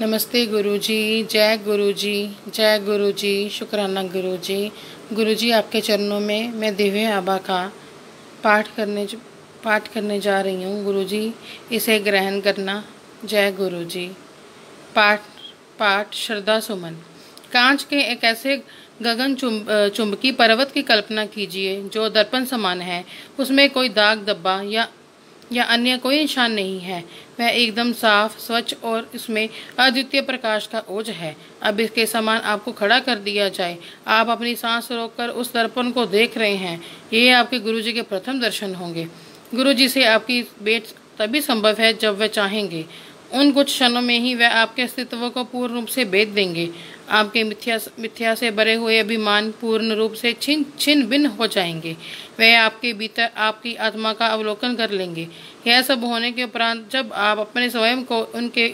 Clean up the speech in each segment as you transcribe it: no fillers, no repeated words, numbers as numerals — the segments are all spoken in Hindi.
नमस्ते गुरुजी, जय गुरुजी, जय गुरुजी, शुक्राना गुरुजी। गुरुजी आपके चरणों में मैं दिव्य आभा का पाठ करने जा रही हूँ। गुरुजी इसे ग्रहण करना। जय गुरुजी। पाठ पाठ श्रद्धा सुमन। कांच के एक ऐसे गगन चुंबकी पर्वत की कल्पना कीजिए जो दर्पण समान है। उसमें कोई दाग धब्बा या अन्य कोई निशान नहीं है। वह एकदम साफ, स्वच्छ और इसमें अद्वितीय प्रकाश का ओज है। अब इसके समान आपको खड़ा कर दिया जाए। आप अपनी सांस रोककर उस दर्पण को देख रहे हैं। ये आपके गुरुजी के प्रथम दर्शन होंगे। गुरुजी से आपकी भेंट तभी संभव है जब वह चाहेंगे। उन कुछ क्षणों में ही वह आपके अस्तित्व को पूर्ण रूप से भेद देंगे। आपके मिथ्या से भरे हुए अभिमान पूर्ण रूप से छिन्न भिन्न हो जाएंगे। वह आपके भीतर आपकी आत्मा का अवलोकन कर लेंगे। यह सब होने के उपरांत जब आप अपने स्वयं को उनके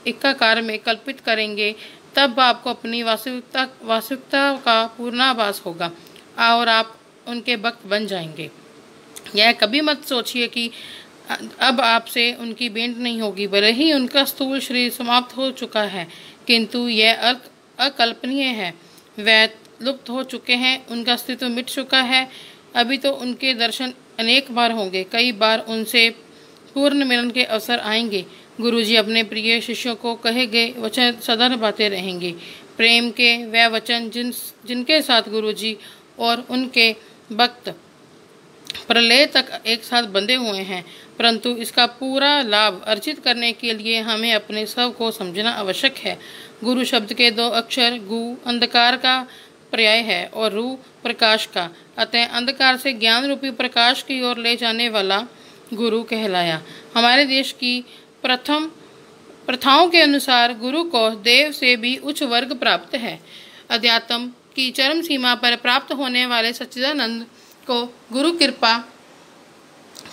एकाकार में कल्पित करेंगे, तब आपको अपनी वास्तविकता का पूर्णाभास होगा और आप उनके भक्त बन जाएंगे। यह कभी मत सोचिए कि अब आपसे उनकी भेंट नहीं होगी। भले ही उनका स्थूल शरीर समाप्त हो चुका है, किंतु यह अकल्पनीय है। वह लुप्त हो चुके हैं, उनका अस्तित्व मिट चुका है। अभी तो उनके दर्शन अनेक बार होंगे। कई बार उनसे पूर्ण मिलन के अवसर आएंगे। गुरुजी अपने प्रिय शिष्यों को कहे गए वचन सदा निभाते रहेंगे। प्रेम के वह वचन जिनके साथ गुरुजी और उनके भक्त प्रलय तक एक साथ बंधे हुए हैं। परंतु इसका पूरा लाभ अर्जित करने के लिए हमें अपने सब को समझना आवश्यक है। गुरु शब्द के दो अक्षर गु अंधकार का पर्याय है और रू प्रकाश का। अतः अंधकार से ज्ञान रूपी प्रकाश की ओर ले जाने वाला गुरु कहलाया। हमारे देश की प्रथाओं के अनुसार गुरु को देव से भी उच्च वर्ग प्राप्त है। अध्यात्म की चरम सीमा पर प्राप्त होने वाले सच्चिदानंद को गुरु कृपा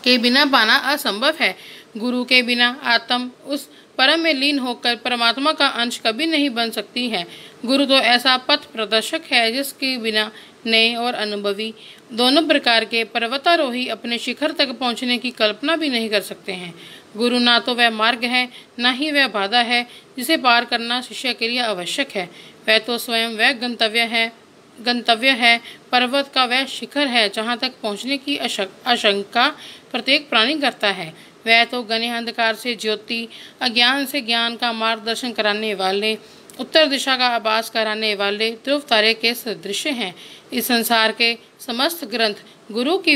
के बिना पाना असंभव है। गुरु के बिना आत्म उस परम में लीन होकर परमात्मा का अंश कभी नहीं बन सकती है। गुरु तो ऐसा पथ प्रदर्शक है जिसके बिना नए और अनुभवी दोनों प्रकार के पर्वतारोही अपने शिखर तक पहुंचने की कल्पना भी नहीं कर सकते हैं। गुरु ना तो वह मार्ग है, न ही वह बाधा है जिसे पार करना शिष्य के लिए आवश्यक है। वह तो स्वयं वह गंतव्य है, पर्वत का वह शिखर है जहाँ तक पहुँचने की आशंका प्रत्येक प्राणी करता है। वह तो घने अंधकार से ज्योति, अज्ञान से ज्ञान का मार्गदर्शन कराने वाले, उत्तर दिशा का आभास कराने वाले ध्रुव तारे के सदृश हैं। इस संसार के समस्त ग्रंथ गुरु की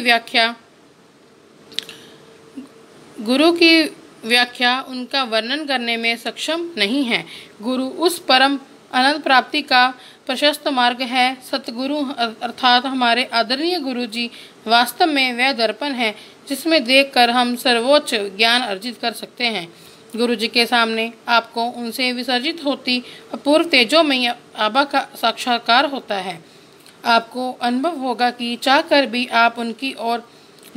व्याख्या उनका वर्णन करने में सक्षम नहीं है। गुरु उस परम अनंत प्राप्ति का प्रशस्त मार्ग है। सतगुरु अर्थात हमारे आदरणीय गुरु जी वास्तव में वह दर्पण है जिसमें देखकर हम सर्वोच्च ज्ञान अर्जित कर सकते हैं। गुरु जी के सामने आपको उनसे विसर्जित होती अपूर्व तेजोमय आभा का साक्षात्कार होता है। आपको अनुभव होगा कि चाहकर भी आप उनकी ओर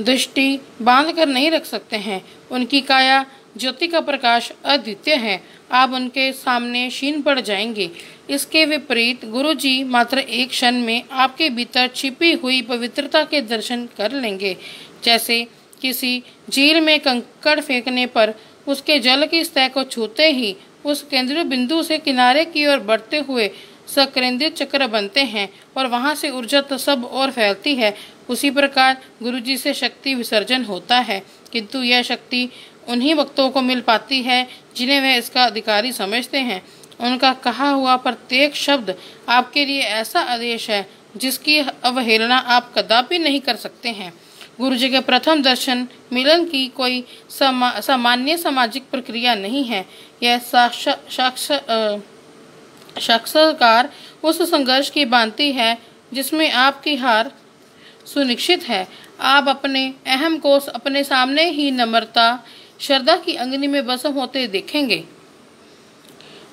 दृष्टि बांध कर नहीं रख सकते हैं। उनकी काया ज्योति का प्रकाश अद्वितीय है। आप उनके सामने क्षीण पड़ जाएंगे। इसके विपरीत गुरुजी मात्र एक क्षण में आपके भीतर छिपी हुई पवित्रता के दर्शन कर लेंगे। जैसे किसी झील में कंकड़ फेंकने पर उसके जल की सतह को छूते ही उस केंद्रीय बिंदु से किनारे की ओर बढ़ते हुए सकेंद्रित चक्र बनते हैं और वहां से ऊर्जा तो सब और फैलती है। उसी प्रकार गुरुजी से शक्ति विसर्जन होता है, किंतु यह शक्ति उन्हीं भक्तों को मिल पाती है जिन्हें वह इसका अधिकारी समझते हैं। उनका कहा हुआ प्रत्येक शब्द आपके लिए ऐसा आदेश है जिसकी अवहेलना आप कदापि नहीं कर सकते हैं। गुरुजी के प्रथम दर्शन मिलन की कोई सामान्य सामाजिक प्रक्रिया नहीं है। यह साक्षात्कार उस संघर्ष की भांति है जिसमें आपकी हार सुनिश्चित है। आप अपने अहम को अपने सामने ही नम्रता श्रद्धा की अग्नि में भस्म होते देखेंगे।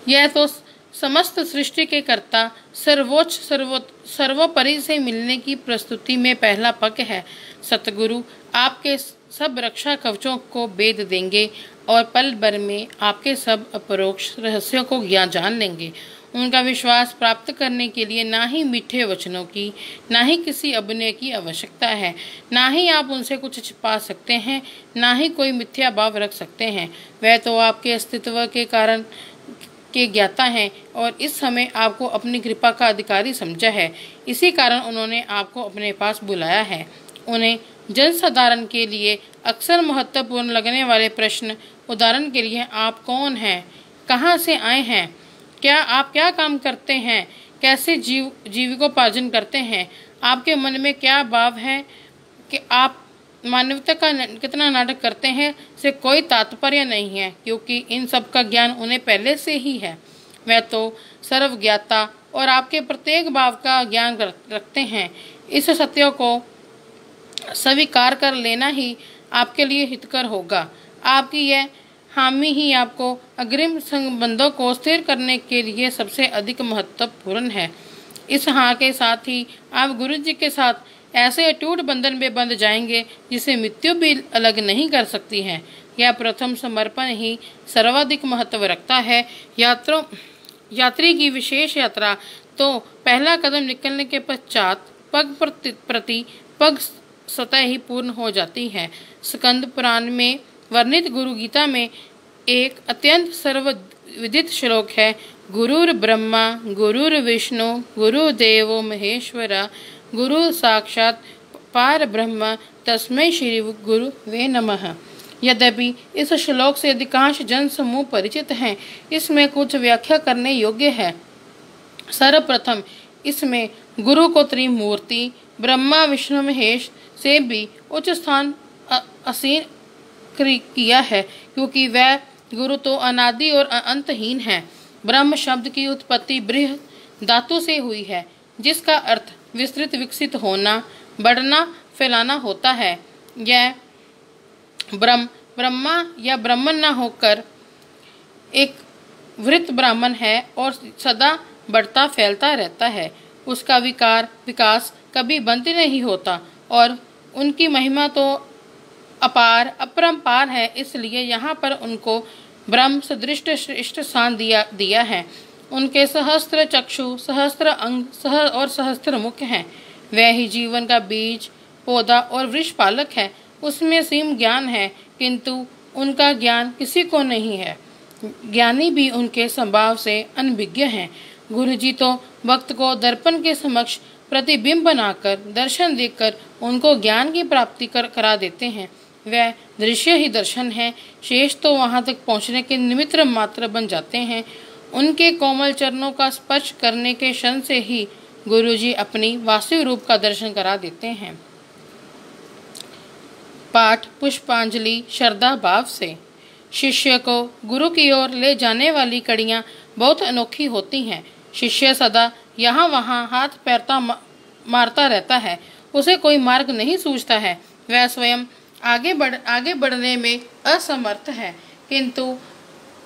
यह तो समस्त सृष्टि के कर्ता सर्वोपरि से मिलने की प्रस्तुति में पहला पग है। सतगुरु आपके सब रक्षा कवचों को भेद देंगे और पल भर में आपके सब अपरोक्ष रहस्यों को जान लेंगे। उनका विश्वास प्राप्त करने के लिए ना ही मीठे वचनों की, ना ही किसी अभिनय की आवश्यकता है, ना ही आप उनसे कुछ छिपा सकते हैं, ना ही कोई मिथ्या भाव रख सकते हैं। वह तो आपके अस्तित्व के कारण के ज्ञाता हैं और इस समय आपको अपनी कृपा का अधिकारी समझा है। इसी कारण उन्होंने आपको अपने पास बुलाया है। उन्हें जन साधारण के लिए अक्सर महत्वपूर्ण लगने वाले प्रश्न, उदाहरण के लिए आप कौन हैं, कहाँ से आए हैं, आप क्या काम करते हैं, कैसे जीविकोपार्जन करते हैं, आपके मन में क्या भाव है, कि आप मानवता का कितना नाटक करते हैं, से कोई तात्पर्य नहीं है, क्योंकि इन सब का ज्ञान उन्हें पहले से ही है। वह तो सर्वज्ञाता और आपके प्रत्येक भाव का ज्ञान रखते हैं। इस सत्य को स्वीकार कर लेना ही आपके लिए हितकर होगा। आपकी यह हामी ही आपको अग्रिम संबंधों को स्थिर करने के लिए सबसे अधिक महत्वपूर्ण है। इस हाँ के साथ ही आप गुरु जी के साथ ऐसे अटूट बंधन में बंध जाएंगे जिसे मृत्यु भी अलग नहीं कर सकती है। यह प्रथम समर्पण ही सर्वाधिक महत्व रखता है। यात्री की विशेष यात्रा तो पहला कदम निकलने के पश्चात पग प्रति पग स्वतः ही पूर्ण हो जाती है। स्कंद पुराण में वर्णित गुरु गीता में एक अत्यंत सर्वविदित श्लोक है, गुरुर ब्रह्मा गुरुर विष्णु गुरुदेवो महेश्वरा गुरु साक्षात पार ब्रह्म तस्मै श्री गुरु वे नमः। यद्यपि इस श्लोक से अधिकांश जन समूह परिचित हैं, इसमें कुछ व्याख्या करने योग्य है। सर्वप्रथम इसमें गुरु को त्रिमूर्ति ब्रह्मा विष्णु महेश से भी उच्च स्थान आसीन किया है, क्योंकि वह गुरु तो अनादि और अंतहीन है। ब्रह्म शब्द की उत्पत्ति बृहद धातु से हुई है, जिसका अर्थ विस्तृत विकसित होना, बढ़ना, फैलाना होता है। यह ब्रह्मा या ब्राह्मण न होकर एक वृत्त ब्राह्मण है और सदा बढ़ता फैलता रहता है। उसका विकास कभी बंद नहीं होता और उनकी महिमा तो अपार अपरंपार है। इसलिए यहाँ पर उनको ब्रह्म सदृश श्रेष्ठ स्थान दिया है। उनके सहस्त्र चक्षु, सहस्त्र अंग और सहस्त्र मुख हैं। वह ही जीवन का बीज, पौधा और वृक्ष पालक है। उसमें सीम ज्ञान है, किंतु उनका ज्ञान किसी को नहीं है। ज्ञानी भी उनके स्वभाव से अनभिज्ञ हैं। गुरुजी तो भक्त को दर्पण के समक्ष प्रतिबिंब बनाकर दर्शन देकर उनको ज्ञान की प्राप्ति करा देते हैं। वह दृश्य ही दर्शन है, शेष तो वहां तक पहुंचने के निमित्त मात्र बन जाते हैं। उनके कोमल चरणों का स्पर्श करने के क्षण से ही गुरुजी अपनी वास्तविक रूप का दर्शन करा देते हैं। पाठ पुष्पांजलि श्रद्धा भाव से। शिष्य को गुरु की ओर ले जाने वाली कड़ियां बहुत अनोखी होती हैं। शिष्य सदा यहाँ वहाँ हाथ पैरता मारता रहता है, उसे कोई मार्ग नहीं सूझता है। वह स्वयं आगे बढ़ने में असमर्थ है, किंतु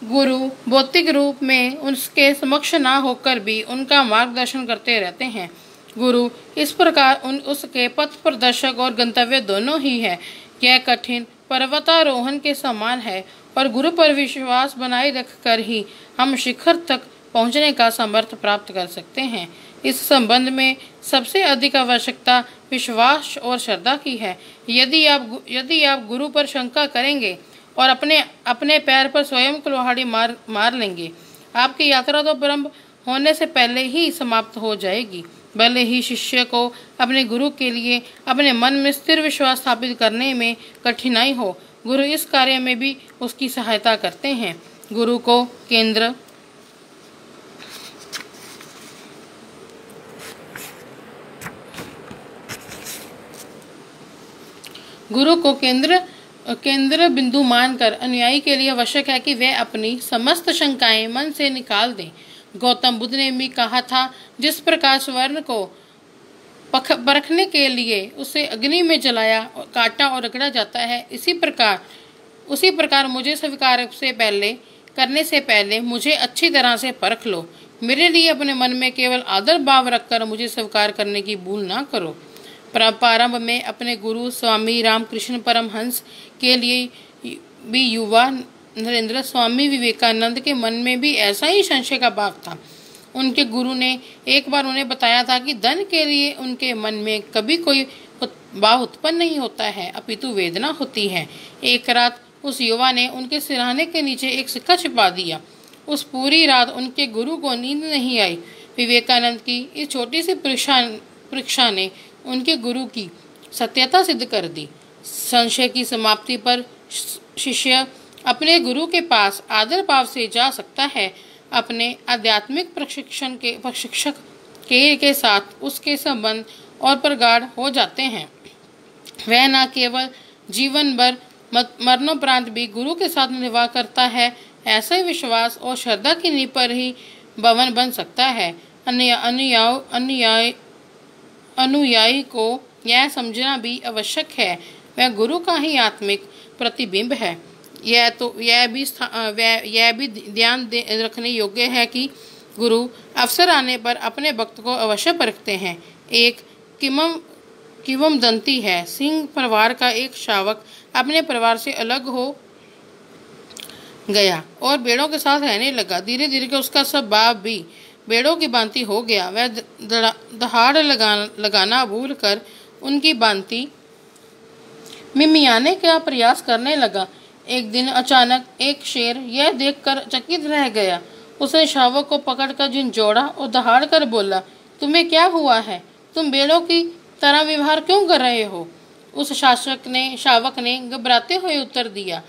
गुरु भौतिक रूप में उसके समक्ष ना होकर भी उनका मार्गदर्शन करते रहते हैं। गुरु इस प्रकार उसके पथ प्रदर्शक और गंतव्य दोनों ही है। यह कठिन पर्वतारोहण के समान है और गुरु पर विश्वास बनाए रखकर ही हम शिखर तक पहुंचने का समर्थ प्राप्त कर सकते हैं। इस संबंध में सबसे अधिक आवश्यकता विश्वास और श्रद्धा की है। यदि आप गुरु पर शंका करेंगे और अपने पैर पर स्वयं कुल्हाड़ी मार लेंगे, आपकी यात्रा तो प्रारंभ होने से पहले ही समाप्त हो जाएगी। भले ही शिष्य को अपने गुरु के लिए अपने मन में स्थिर विश्वास स्थापित करने में कठिनाई हो, गुरु इस कार्य में भी उसकी सहायता करते हैं। गुरु को केंद्र केंद्र बिंदु मानकर अनुयायी के लिए आवश्यक है कि वे अपनी समस्त शंकाएं मन से निकाल दें। गौतम बुद्ध ने भी कहा था, जिस प्रकार स्वर्ण को परखने के लिए उसे अग्नि में जलाया, काटा और रगड़ा जाता है, उसी प्रकार मुझे स्वीकार करने से पहले मुझे अच्छी तरह से परख लो। मेरे लिए अपने मन में केवल आदर भाव रखकर मुझे स्वीकार करने की भूल ना करो। प्रारंभ में अपने गुरु स्वामी रामकृष्ण परमहंस के लिए भी युवा नरेंद्र स्वामी विवेकानंद के मन में भी ऐसा ही संशय का भाव था। उनके गुरु ने एक बार उन्हें बताया था कि धन के लिए उनके मन में कभी कोई भाव उत्पन्न नहीं होता है, अपितु वेदना होती है। एक रात उस युवा ने उनके सिरहाने के नीचे एक सिक्का छिपा दिया। उस पूरी रात उनके गुरु को नींद नहीं आई। विवेकानंद की इस छोटी सी परीक्षा ने उनके गुरु की सत्यता सिद्ध कर दी। संशय की समाप्ति पर शिष्य अपने गुरु के पास आदर भाव से जा सकता है। अपने आध्यात्मिक प्रशिक्षक के साथ उसके संबंध और प्रगाढ़ हो जाते हैं। वह न केवल जीवन भर मरणोपरांत भी गुरु के साथ निभाव करता है, ऐसा ही विश्वास और श्रद्धा की नींव पर ही भवन बन सकता है। अनुयायी को यह समझना भी आवश्यक है, वह गुरु का ही आत्मिक प्रतिबिंब है। यह भी ध्यान रखने योग्य है कि गुरु अवसर आने पर अपने भक्त को अवश्य परखते हैं। एक किंवदंती है, सिंह परिवार का एक शावक अपने परिवार से अलग हो गया और भेड़ों के साथ रहने लगा। धीरे धीरे उसका स्वभाव भी भेड़ों की भांति हो गया। वह दहाड़ लगाना भूलकर उनकी भांति मिमियाने का प्रयास करने लगा। एक दिन अचानक एक शेर यह देखकर चकित रह गया। उसने शावक को पकड़कर झिंझोड़ा और दहाड़ कर बोला, तुम्हें क्या हुआ है? तुम भेड़ों की तरह व्यवहार क्यों कर रहे हो? उस शावक ने घबराते हुए उत्तर दिया,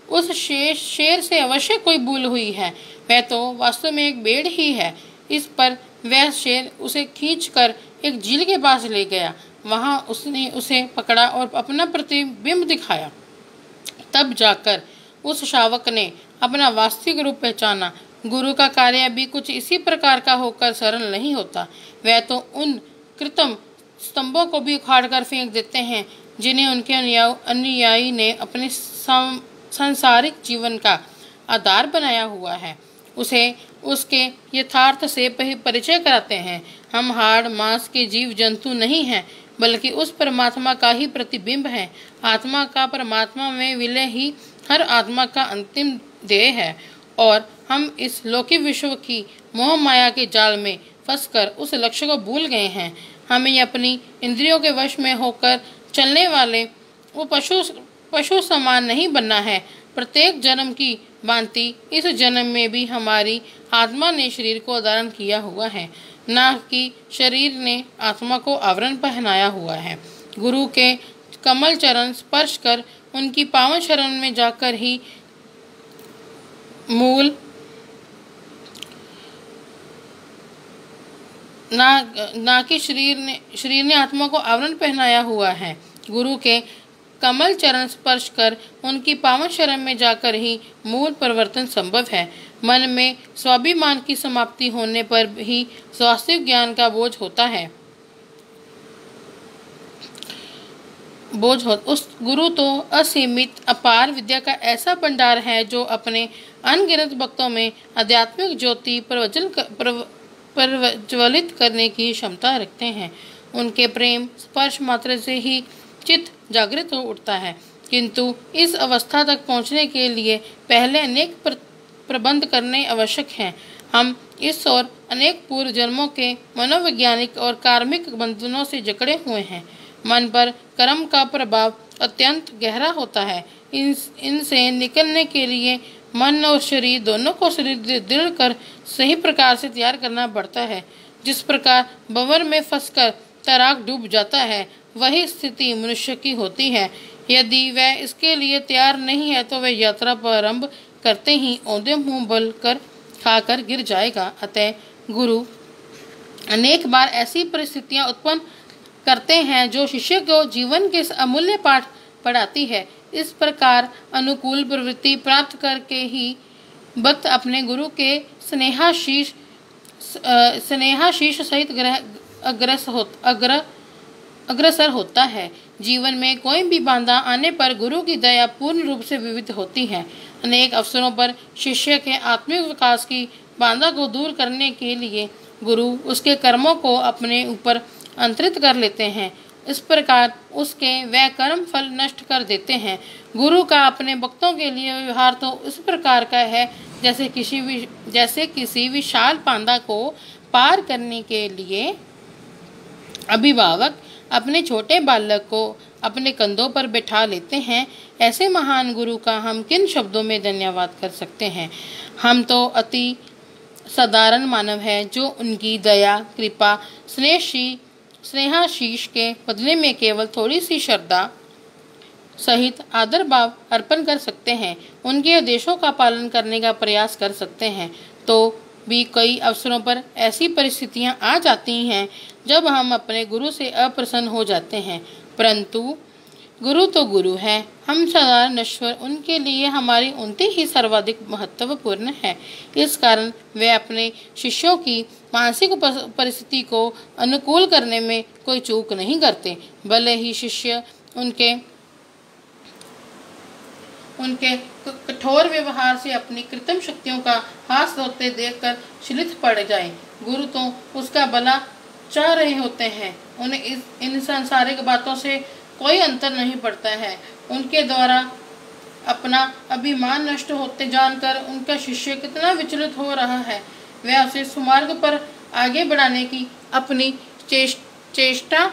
उस शेर से अवश्य कोई भूल हुई है, वह तो वास्तव में एक भेड़ ही है। इस पर वह शेर उसे खींचकर एक झील के पास ले गया। वहां उसने उसे पकड़ा और अपना प्रतिबिंब दिखाया। तब जाकर उस शावक ने अपना वास्तविक रूप पहचाना। गुरु का कार्य भी कुछ इसी प्रकार का होकर सरल नहीं होता। वह तो उन कृत्रिम स्तंभों को भी उखाड़कर फेंक देते हैं जिन्हें उनके अनुयायी ने अपने सांसारिक जीवन का आधार बनाया हुआ है। उसे उसके यथार्थ से परिचय कराते हैं। हम हाड़ मांस के जीव जंतु नहीं हैं, बल्कि उस परमात्मा का ही प्रतिबिंब है। आत्मा का परमात्मा में विलय ही हर आत्मा का अंतिम ध्येय है और हम इस लौकिक विश्व की मोह माया के जाल में फंसकर उस लक्ष्य को भूल गए हैं। हमें अपनी इंद्रियों के वश में होकर चलने वाले वो पशु समान नहीं बनना है। प्रत्येक जन्म की भांति इस जन्म में भी हमारी आत्मा ने शरीर को धारण किया हुआ है, न कि शरीर ने आत्मा को आवरण पहनाया हुआ है। गुरु के कमल चरण स्पर्श कर उनकी पावन शरण में जाकर ही मूल ना कि शरीर ने आत्मा को आवरण पहनाया हुआ है। गुरु के कमल चरण स्पर्श कर उनकी पावन शरण में जाकर ही मूल परिवर्तन संभव है। मन में स्वाभिमान की समाप्ति होने पर ही वास्तविक ज्ञान का बोझ होता है। उस गुरु तो असीमित अपार विद्या का ऐसा भंडार है जो अपने अनगिनत भक्तों में आध्यात्मिक ज्योति प्रज्वलित करने की क्षमता रखते हैं। उनके प्रेम स्पर्श मात्र से ही चित्त जागृत हो उठता है, किंतु इस अवस्था तक पहुंचने के लिए पहले अनेक प्रबंध करने आवश्यक हैं। हम इस और अनेक पूर्व जन्मों के मनोवैज्ञानिक और कार्मिक बंधनों से जकड़े हुए हैं। मन पर कर्म का प्रभाव अत्यंत गहरा होता है। इनसे निकलने के लिए मन और शरीर दोनों को शरीर दृढ़ कर सही प्रकार से तैयार करना पड़ता है। जिस प्रकार भंवर में फंसकर तैराक डूब जाता है, वही स्थिति मनुष्य की होती है। यदि वह इसके लिए तैयार नहीं है तो वह यात्रा प्रारंभ करते ही औंधे मुंह बल कर खाकर गिर जाएगा। अतः गुरु अनेक बार ऐसी परिस्थितियां उत्पन्न करते हैं जो शिष्य को जीवन के अमूल्य पाठ पढ़ाती है। इस प्रकार अनुकूल प्रवृत्ति प्राप्त करके ही भक्त अपने गुरु के स्नेहाशीष सहित अग्रसर होता है। जीवन में कोई भी बाधा आने पर गुरु की दया पूर्ण रूप से विविध होती है। अनेक अवसरों पर शिष्य के आत्मिक विकास की बाधा को दूर करने के लिए गुरु उसके कर्मों को अपने ऊपर अंतरित कर लेते हैं। इस प्रकार उसके वह कर्म फल नष्ट कर देते हैं। गुरु का अपने भक्तों के लिए व्यवहार तो इस प्रकार का है जैसे किसी विशाल बाधा को पार करने के लिए अभिभावक अपने छोटे बालक को अपने कंधों पर बैठा लेते हैं, ऐसे महान गुरु का हम किन शब्दों में धन्यवाद कर सकते हैं। हम तो अति साधारण मानव है जो उनकी दया, कृपा, स्नेहाशीष के बदले में केवल थोड़ी सी श्रद्धा सहित आदर भाव अर्पण कर सकते हैं, उनके आदेशों का पालन करने का प्रयास कर सकते हैं। तो भी कई अवसरों पर ऐसी परिस्थितियां आ जाती हैं जब हम अपने गुरु से अप्रसन्न हो जाते हैं, परंतु गुरु तो गुरु है, हम साधारण नश्वर, उनके लिए हमारी उन्नति ही सर्वाधिक महत्वपूर्ण है। इस कारण वे अपने शिष्यों की मानसिक परिस्थिति को अनुकूल करने में कोई चूक नहीं करते। भले ही शिष्य उनके कठोर व्यवहार से अपनी कृत्रिम शक्तियों का हाथ धोते देखकर शिथिल पड़ जाए, गुरु तो उसका भला चाह रहे होते हैं। उन्हें इन सांसारिक बातों से कोई अंतर नहीं पड़ता है। उनके द्वारा अपना अभिमान नष्ट होते जानकर उनका शिष्य कितना विचलित हो रहा है, वे उसे सुमार्ग पर आगे बढ़ाने की अपनी चेष्टा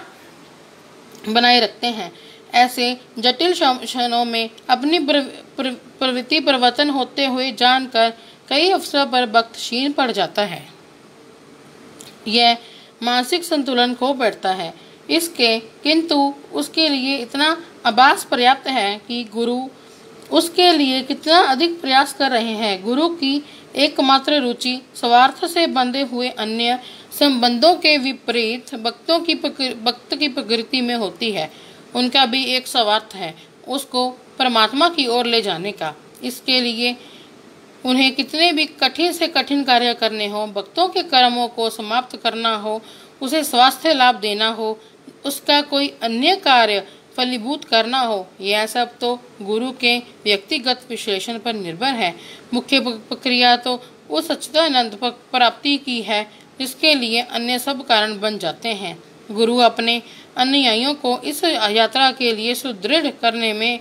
बनाए रखते हैं। ऐसे जटिल क्षणों में अपनी प्रवृत्ति परिवर्तन होते हुए जानकर कई अवसरों पर भक्त क्षीण पड़ जाता है, यह मानसिक संतुलन खो बैठता है। किंतु उसके लिए इतना आभास पर्याप्त है कि गुरु उसके लिए कितना अधिक प्रयास कर रहे हैं। गुरु की एकमात्र रुचि स्वार्थ से बंधे हुए अन्य संबंधों के विपरीत भक्त की प्रकृति में होती है। उनका भी एक स्वार्थ है, उसको परमात्मा की ओर ले जाने का। इसके लिए उन्हें कितने भी कठिन से कठिन कार्य करने हो, भक्तों के कर्मों को समाप्त करना हो, उसे स्वास्थ्य लाभ देना हो, उसका कोई अन्य कार्य फलीभूत करना हो, यह सब तो गुरु के व्यक्तिगत विश्लेषण पर निर्भर है। मुख्य प्रक्रिया तो उस सच्चिदानंद प्राप्ति की है जिसके लिए अन्य सब कारण बन जाते हैं। गुरु अपने अनुयायियों को इस यात्रा के लिए सुदृढ़ करने में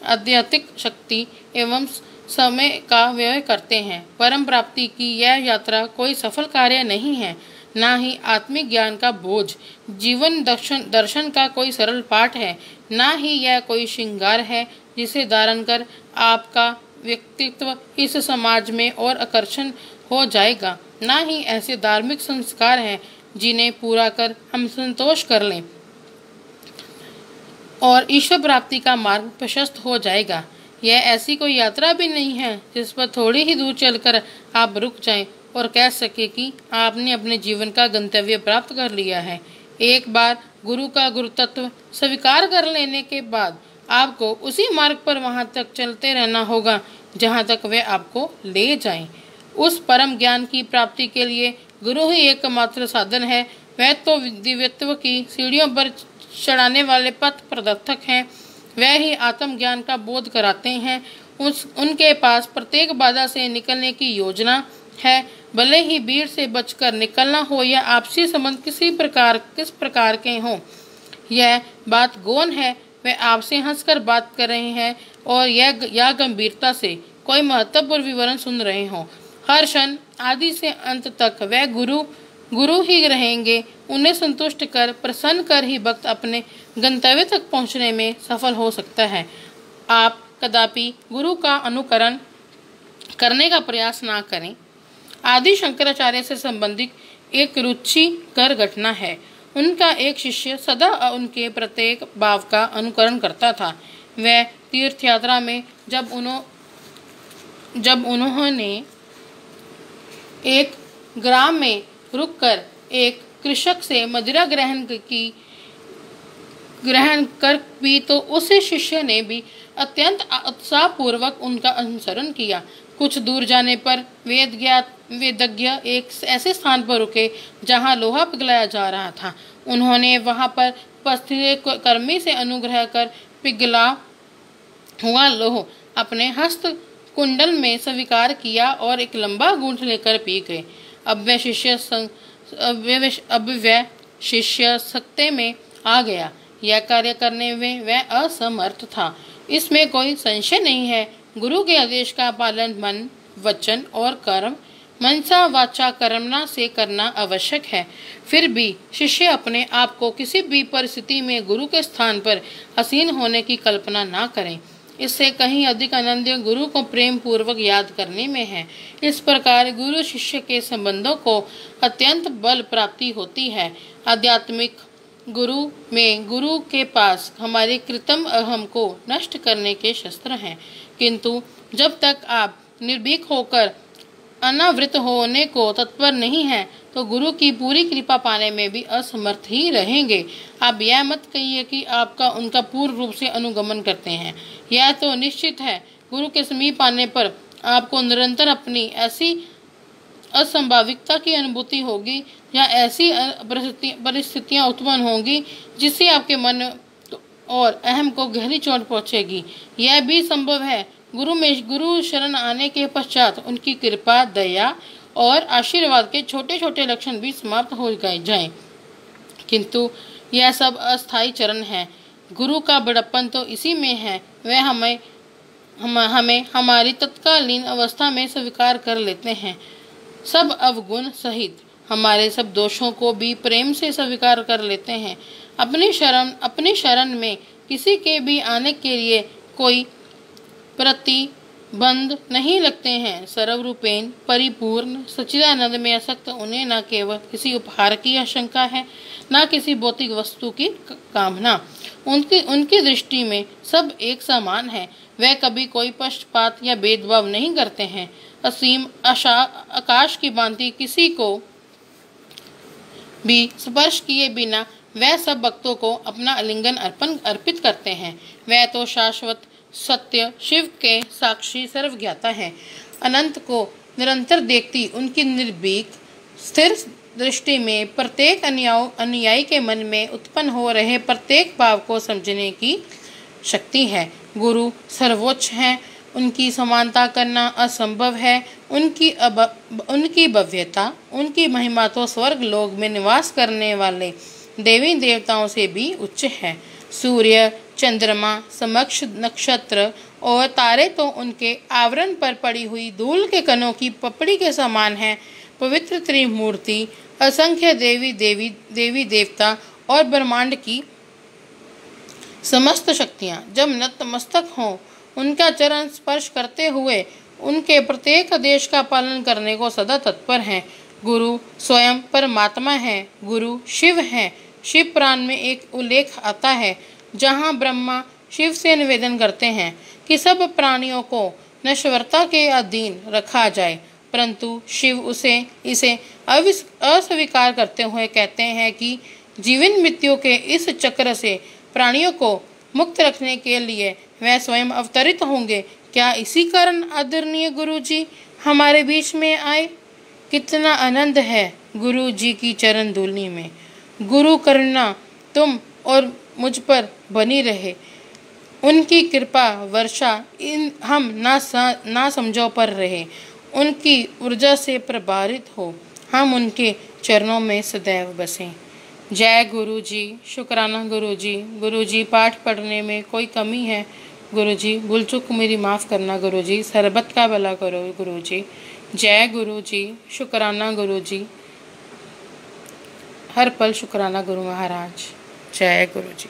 आध्यात्मिक शक्ति एवं समय का व्यय करते हैं। परम प्राप्ति की यह यात्रा कोई सफल कार्य नहीं है, ना ही आत्मिक ज्ञान का बोझ, जीवन दर्शन का कोई सरल पाठ है, ना ही यह कोई श्रृंगार है जिसे धारण कर आपका व्यक्तित्व इस समाज में और आकर्षण हो जाएगा, ना ही ऐसे धार्मिक संस्कार हैं जिन्हें पूरा कर हम संतोष कर लें और ईश्वर प्राप्ति का मार्ग प्रशस्त हो जाएगा। यह ऐसी कोई यात्रा भी नहीं है जिस पर थोड़ी ही दूर चलकर आप रुक जाएं और कह सके कि आपने अपने जीवन का गंतव्य प्राप्त कर लिया है। एक बार गुरु का गुरुतत्व स्वीकार कर लेने के बाद आपको उसी मार्ग पर वहां तक चलते रहना होगा जहां तक वे आपको ले जाएं। उस परम ज्ञान की प्राप्ति के लिए गुरु ही एकमात्र साधन है। वह तो दिव्यत्व की सीढ़ियों पर चढ़ाने वाले पथ प्रदर्शक हैं, वह ही आत्मज्ञान का बोध कराते हैं। उनके पास प्रत्येक बाधा से निकलने की योजना है, भले ही भीड़ से बचकर निकलना हो या आपसी संबंध किस प्रकार के हों। यह बात गौण है, वे आपसे हंसकर बात कर रहे हैं और या गंभीरता से कोई महत्वपूर्ण विवरण सुन रहे हों। हर क्षण आदि से अंत तक वह गुरु ही रहेंगे। उन्हें संतुष्ट कर, प्रसन्न कर ही भक्त अपने गंतव्य तक पहुंचने में सफल हो सकता है। आप कदापि गुरु का अनुकरण करने का प्रयास ना करें। आदि शंकराचार्य से संबंधित एक रुचिकर घटना है। उनका एक शिष्य सदा उनके प्रत्येक भाव का अनुकरण करता था। वह तीर्थ यात्रा में जब उन्होंने एक ग्राम में रुककर एक कृषक से मदिरा ग्रहण कर पी तो उस शिष्य ने भी अत्यंत उत्साहपूर्वक उनका अनुसरण किया। कुछ दूर जाने पर वेदज्ञ एक ऐसे स्थान पर रुके जहां लोहा पिघलाया जा रहा था। उन्होंने वहां पर उपस्थित कर्मी से अनुग्रह कर पिघला हुआ लोह अपने हस्त कुंडल में स्वीकार किया और एक लंबा घूंट लेकर पी गए। अब वह शिष्य सत्य में आ गया। यह कार्य करने में वह असमर्थ था, इसमें कोई संशय नहीं है। गुरु के आदेश का पालन मन, वचन और कर्म मनसा वाचा कर्मणा से करना आवश्यक है। फिर भी शिष्य अपने आप को किसी भी परिस्थिति में गुरु के स्थान पर आसीन होने की कल्पना ना करें। इससे कहीं अधिक आनंद गुरु को प्रेम पूर्वक याद करने में है। इस प्रकार गुरु शिष्य के संबंधों को अत्यंत बल प्राप्ति होती है। आध्यात्मिक गुरु में गुरु के पास हमारे कृत्रिम अहम को नष्ट करने के शस्त्र हैं, किंतु जब तक आप निर्भीक होकर अनावृत होने को तत्पर नहीं हैं, तो गुरु की पूरी कृपा पाने में भी असमर्थ ही रहेंगे। आप यह मत कहिए कि आपका उनका पूर्ण रूप से अनुगमन करते हैं। यह तो निश्चित है, गुरु के समीप आने पर आपको निरंतर अपनी ऐसी असंभाविकता की अनुभूति होगी या ऐसी परिस्थितियां उत्पन्न होंगी जिससे आपके मन और अहम को गहरी चोट पहुंचेगी। यह भी संभव है गुरु शरण आने के पश्चात उनकी कृपा, दया और आशीर्वाद के छोटे छोटे लक्षण भी समाप्त हो जाएं, किंतु यह सब अस्थायी चरण है। गुरु का बड़प्पन तो इसी में है, वह हमें हमारी तत्कालीन अवस्था में स्वीकार कर लेते हैं। सब अवगुण सहित हमारे सब दोषों को भी प्रेम से स्वीकार कर लेते हैं। अपनी शरण में किसी के भी आने के लिए कोई प्रतिबंध नहीं लगते हैं। सर्वरूपेण परिपूर्ण सच्चिदानंद में आसक्त उन्हें न केवल किसी उपहार की आशंका है, न किसी भौतिक वस्तु की कामना। उनकी दृष्टि में सब एक समान है। वह कभी कोई पक्षपात या भेदभाव नहीं करते हैं। असीम आकाश की भांति किसी को भी स्पर्श किए बिना वह सब भक्तों को अपना आलिंगन अर्पित करते हैं। वह तो शाश्वत सत्य शिव के साक्षी सर्वज्ञाता है। अनंत को निरंतर देखती उनकी निर्भीक स्थिर दृष्टि में प्रत्येक अनुयायी के मन में उत्पन्न हो रहे प्रत्येक भाव को समझने की शक्ति है। गुरु सर्वोच्च हैं, उनकी समानता करना असंभव है। उनकी भव्यता, उनकी महिमा तो स्वर्ग लोक में निवास करने वाले देवी देवताओं से भी उच्च है। सूर्य, चंद्रमा, समक्ष नक्षत्र और तारे तो उनके आवरण पर पड़ी हुई धूल के कणों की पपड़ी के समान है। पवित्र त्रिमूर्ति, असंख्य देवी देवता और ब्रह्मांड की समस्त शक्तियाँ जब नतमस्तक हों, उनका चरण स्पर्श करते हुए उनके प्रत्येक आदेश का पालन करने को सदा तत्पर हैं। गुरु स्वयं परमात्मा है, गुरु शिव है। शिव पुराण में एक उल्लेख आता है जहाँ ब्रह्मा शिव से निवेदन करते हैं कि सब प्राणियों को नश्वरता के अधीन रखा जाए, परंतु शिव इसे अस्वीकार करते हुए कहते हैं कि जीवन मृत्यु के इस चक्र से प्राणियों को मुक्त रखने के लिए वह स्वयं अवतरित होंगे। क्या इसी कारण आदरणीय गुरु जी हमारे बीच में आए? कितना आनंद है गुरु जी की चरण धूलि में। गुरु करुणा तुम और मुझ पर बनी रहे। उनकी कृपा वर्षा हम ना समझो पर रहे। उनकी ऊर्जा से प्रभावित हो हम उनके चरणों में सदैव बसें। जय गुरु जी। शुक्राना गुरु जी। गुरु जी पाठ पढ़ने में कोई कमी है गुरु जी, भूल चूक मेरी माफ़ करना गुरु जी। सरबत का भला करो गुरु जी। जय गुरु जी। शुक्राना गुरु जी। हर पल शुक्राना गुरु महाराज। जय गुरु जी।